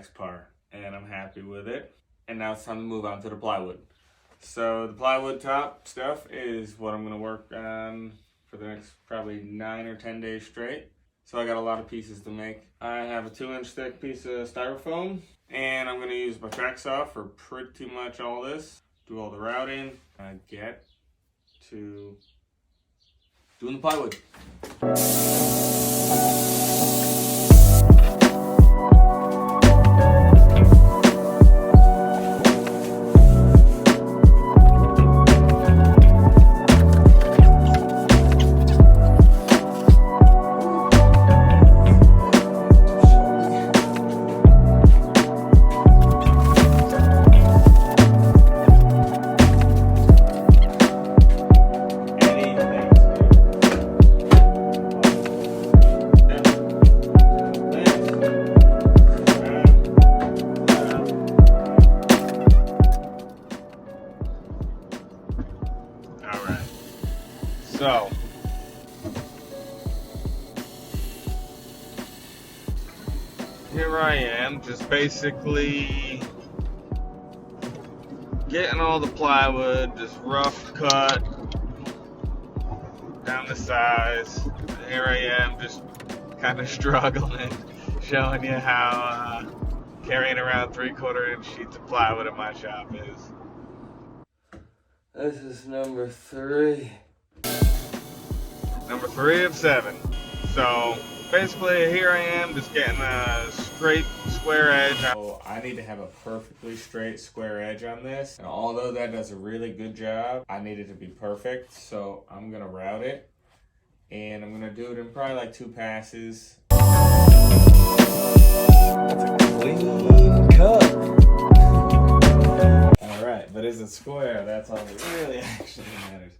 next part, and I'm happy with it. And now it's time to move on to the plywood. So the plywood top stuff is what I'm gonna work on for the next probably 9 or 10 days straight. So I got a lot of pieces to make. I have a 2-inch thick piece of styrofoam, and I'm gonna use my track saw for pretty much all this. Do all the routing, get to doing the plywood. So, here I am, just basically getting all the plywood, just rough cut down the size. Here I am, just kind of struggling, showing you how carrying around 3/4-inch sheets of plywood at my shop is. This is number 3. Number 3 of 7. So basically here I am just getting a straight square edge. So I need to have a perfectly straight square edge on this. And although that does a really good job, I need it to be perfect. So I'm gonna route it. And I'm gonna do it in probably like 2 passes. That's a clean cut. Alright, but is it square? That's all that really actually matters.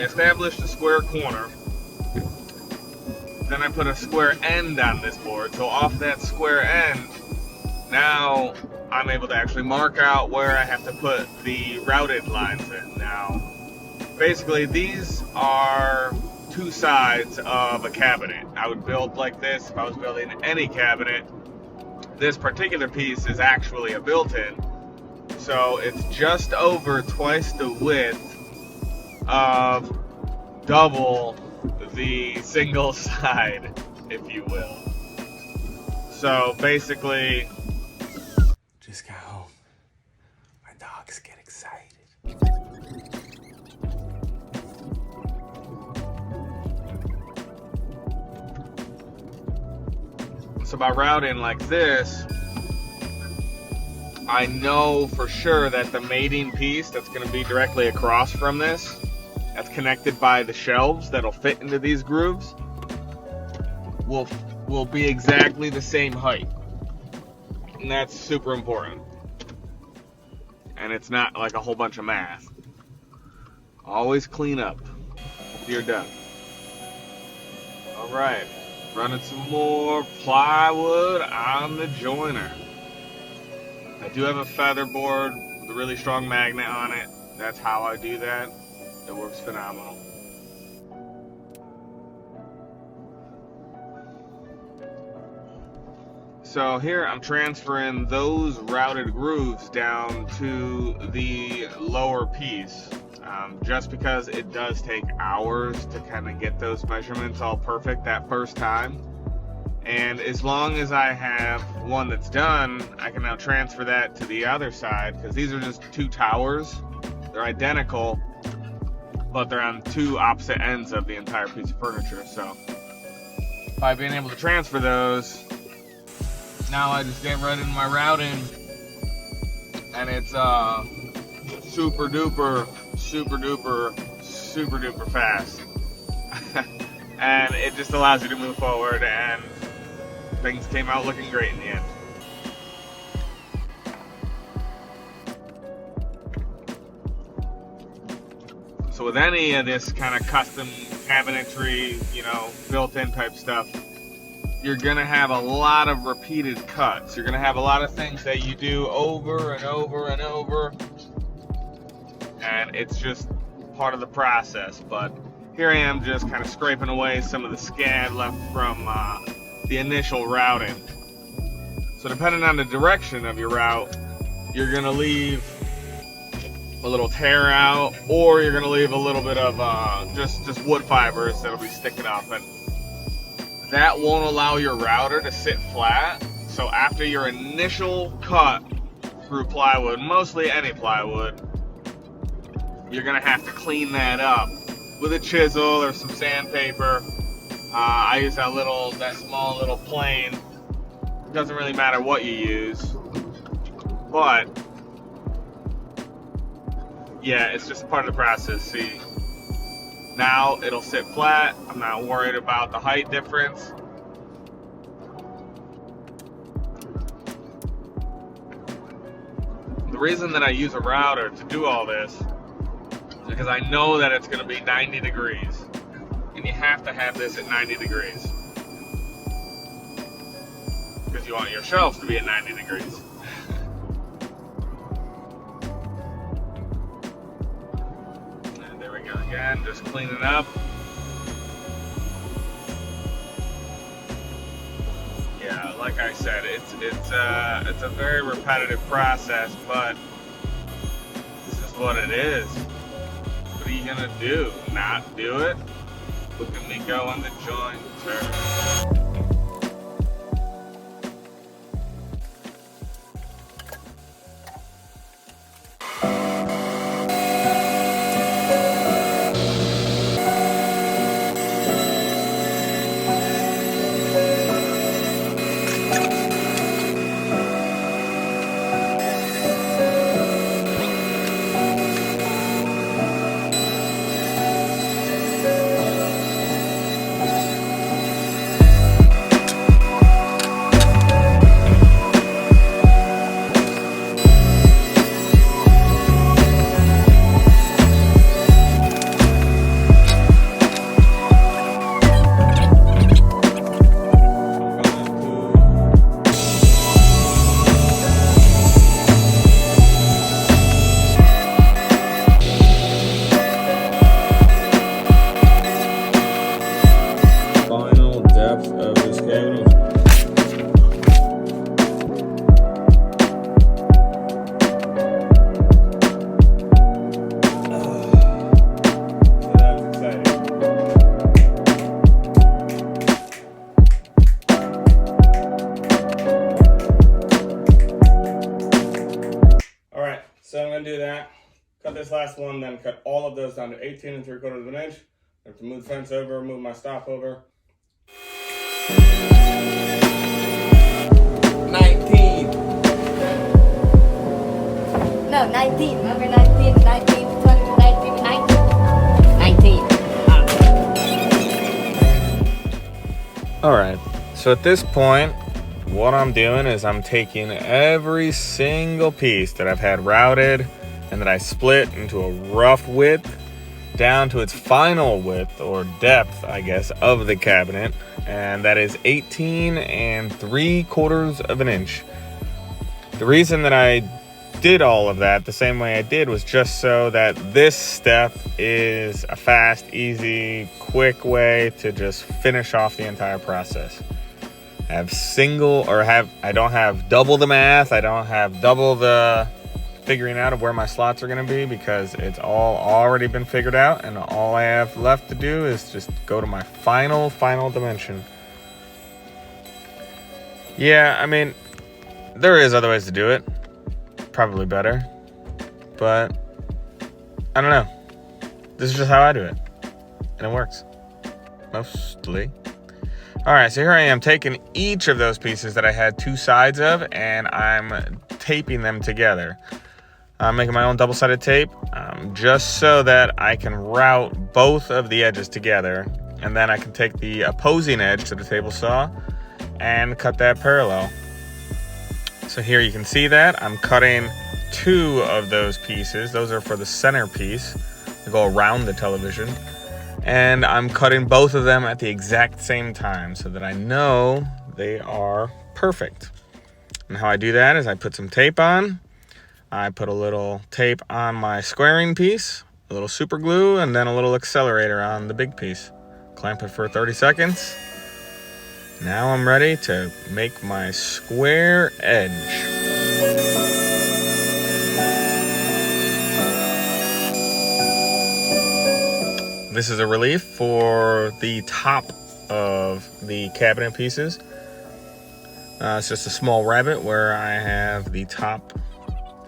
Established a square corner, then I put a square end on this board, so off that square end, now I'm able to actually mark out where I have to put the routed lines in. Now, basically these are 2 sides of a cabinet. I would build like this if I was building any cabinet. This particular piece is actually a built-in, so it's just over twice the width of double the single side, if you will. So basically, just got home. My dogs get excited. So by routing like this, I know for sure that the mating piece that's going to be directly across from this, that's connected by the shelves that'll fit into these grooves, will be exactly the same height. And that's super important. And it's not like a whole bunch of math. Always clean up after you're done. Alright, running some more plywood on the joiner. I do have a feather board with a really strong magnet on it. That's how I do that. It works phenomenal. So here I'm transferring those routed grooves down to the lower piece, just because it does take hours to kind of get those measurements all perfect that first time. And as long as I have one that's done, I can now transfer that to the other side, because these are just 2 towers. They're identical, but they're on 2 opposite ends of the entire piece of furniture. So by being able to transfer those, now I just get right into my routing, and it's super duper fast. And it just allows you to move forward, and things came out looking great in the end. So with any of this kind of custom cabinetry, built-in type stuff, you're gonna have a lot of repeated cuts. You're gonna have a lot of things that you do over and over and over, and it's just part of the process. But here I am just kind of scraping away some of the scab left from the initial routing. So depending on the direction of your route, you're gonna leave a little tear out, or you're gonna leave a little bit of just wood fibers that'll be sticking up, and that won't allow your router to sit flat. So after your initial cut through plywood, mostly any plywood, you're gonna have to clean that up with a chisel or some sandpaper. I use that small little plane. It doesn't really matter what you use, but yeah, it's just part of the process. See, now it'll sit flat. I'm not worried about the height difference. The reason that I use a router to do all this is because I know that it's going to be 90 degrees. And you have to have this at 90 degrees. Because you want your shelves to be at 90 degrees. And there we go again, just cleaning up. Yeah, like I said, it's a very repetitive process, but this is what it is. What are you gonna do? Not do it? Look at me go on the jointer. So I'm going to do that, cut this last one, then cut all of those down to 18 3/4 of an inch. I have to move the fence over, move my stop over. 19. No, 19. Number 19, 19, 20, 19, 19. 19. All right, so at this point, what I'm doing is I'm taking every single piece that I've had routed and that I split into a rough width down to its final width or depth, I guess, of the cabinet, and that is 18 3/4 of an inch. The reason that I did all of that the same way I did was just so that this step is a fast, easy, quick way to just finish off the entire process. I don't have double the math. I don't have double the figuring out of where my slots are going to be, because it's all already been figured out, and all I have left to do is just go to my final dimension. Yeah, I mean, there is other ways to do it. Probably better. But I don't know. This is just how I do it. And it works. Mostly. Alright, so here I am taking each of those pieces that I had two sides of, and I'm taping them together. I'm making my own double-sided tape, just so that I can route both of the edges together, and then I can take the opposing edge to the table saw and cut that parallel. So here you can see that I'm cutting two of those pieces. Those are for the center piece to go around the television. And I'm cutting both of them at the exact same time so that I know they are perfect. And how I do that is I put some tape on. I put a little tape on my squaring piece, a little super glue, and then a little accelerator on the big piece. Clamp it for 30 seconds. Now I'm ready to make my square edge. This is a relief for the top of the cabinet pieces. It's just a small rabbet where I have the top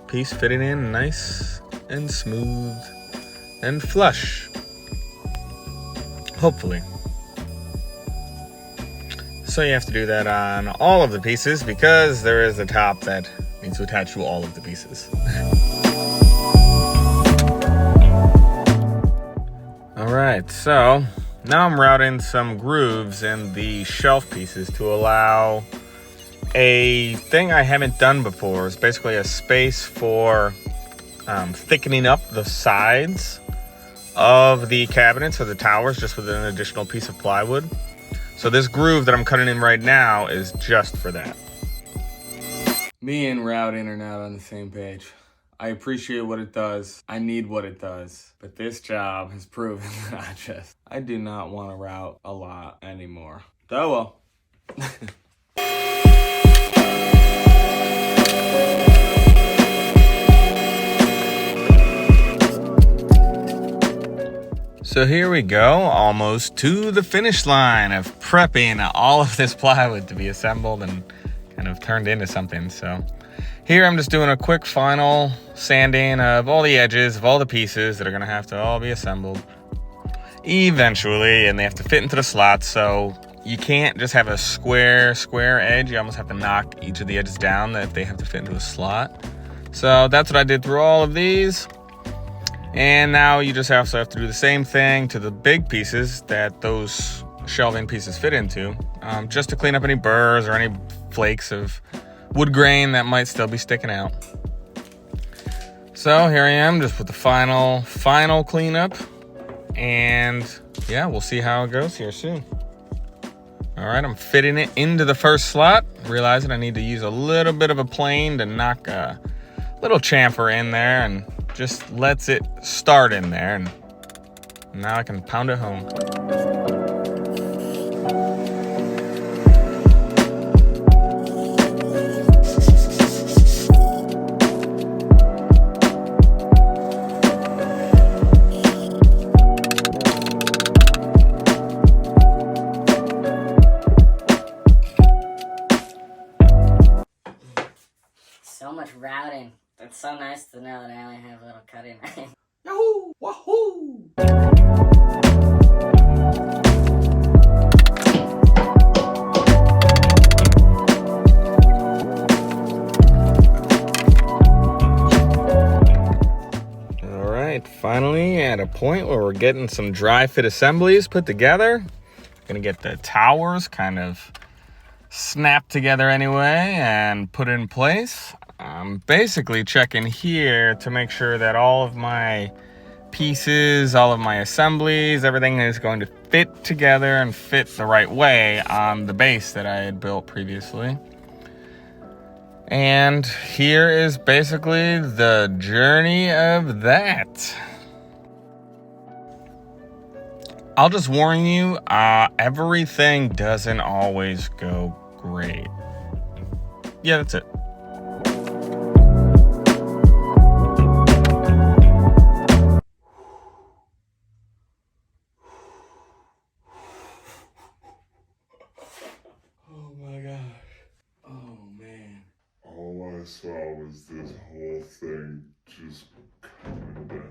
piece fitting in nice and smooth and flush. Hopefully. So you have to do that on all of the pieces because there is a top that needs to attach to all of the pieces. Alright, so now I'm routing some grooves in the shelf pieces to allow a thing I haven't done before. It's basically a space for thickening up the sides of the cabinets or the towers just with an additional piece of plywood. So this groove that I'm cutting in right now is just for that. Me and routing are not on the same page. I appreciate what it does. I need what it does. But this job has proven that I do not want to route a lot anymore. Oh well. So here we go, almost to the finish line of prepping all of this plywood to be assembled and kind of turned into something. So here I'm just doing a quick final sanding of all the edges of all the pieces that are gonna have to all be assembled eventually, and they have to fit into the slots. So you can't just have a square edge. You almost have to knock each of the edges down if they have to fit into a slot. So that's what I did through all of these. And now you just also have to do the same thing to the big pieces that those shelving pieces fit into, just to clean up any burrs or any flakes of wood grain that might still be sticking out. So here I am just with the final cleanup, and yeah, we'll see how it goes here soon. All right, I'm fitting it into the first slot, realizing I need to use a little bit of a plane to knock a little chamfer in there, and just lets it start in there, and now I can pound it home. So much routing. It's so nice to know that I only have a little cutting knife. Yahoo! Wahoo! Alright, finally at a point where we're getting some dry fit assemblies put together. Gonna get the towers kind of snapped together anyway and put in place. I'm basically checking here to make sure that all of my pieces, all of my assemblies, everything is going to fit together and fit the right way on the base that I had built previously. And here is basically the journey of that. I'll just warn you, everything doesn't always go great. Yeah, that's it. Oh my gosh. Oh man. All I saw was this whole thing just coming down.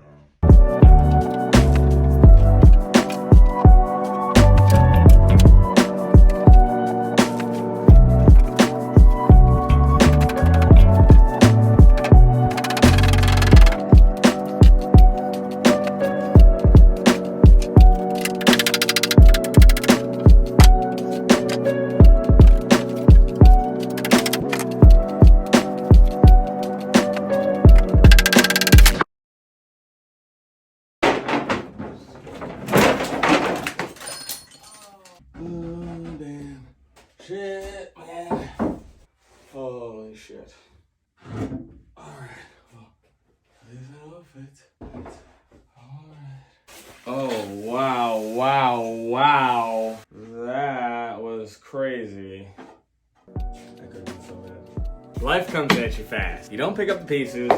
shit, man. Holy shit. Alright, well, these outfits. Alright. Oh, wow, wow, wow. That was crazy. That could have been so bad. Life comes at you fast. You don't pick up the pieces,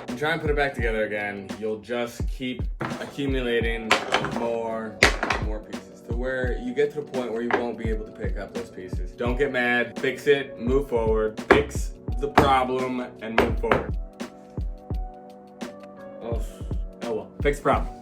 you try and put it back together again, you'll just keep accumulating more and more pieces to where you get to the point where you won't be able to pick up those pieces. Don't get mad, fix it, move forward, fix the problem and move forward. Oh well, fix the problem.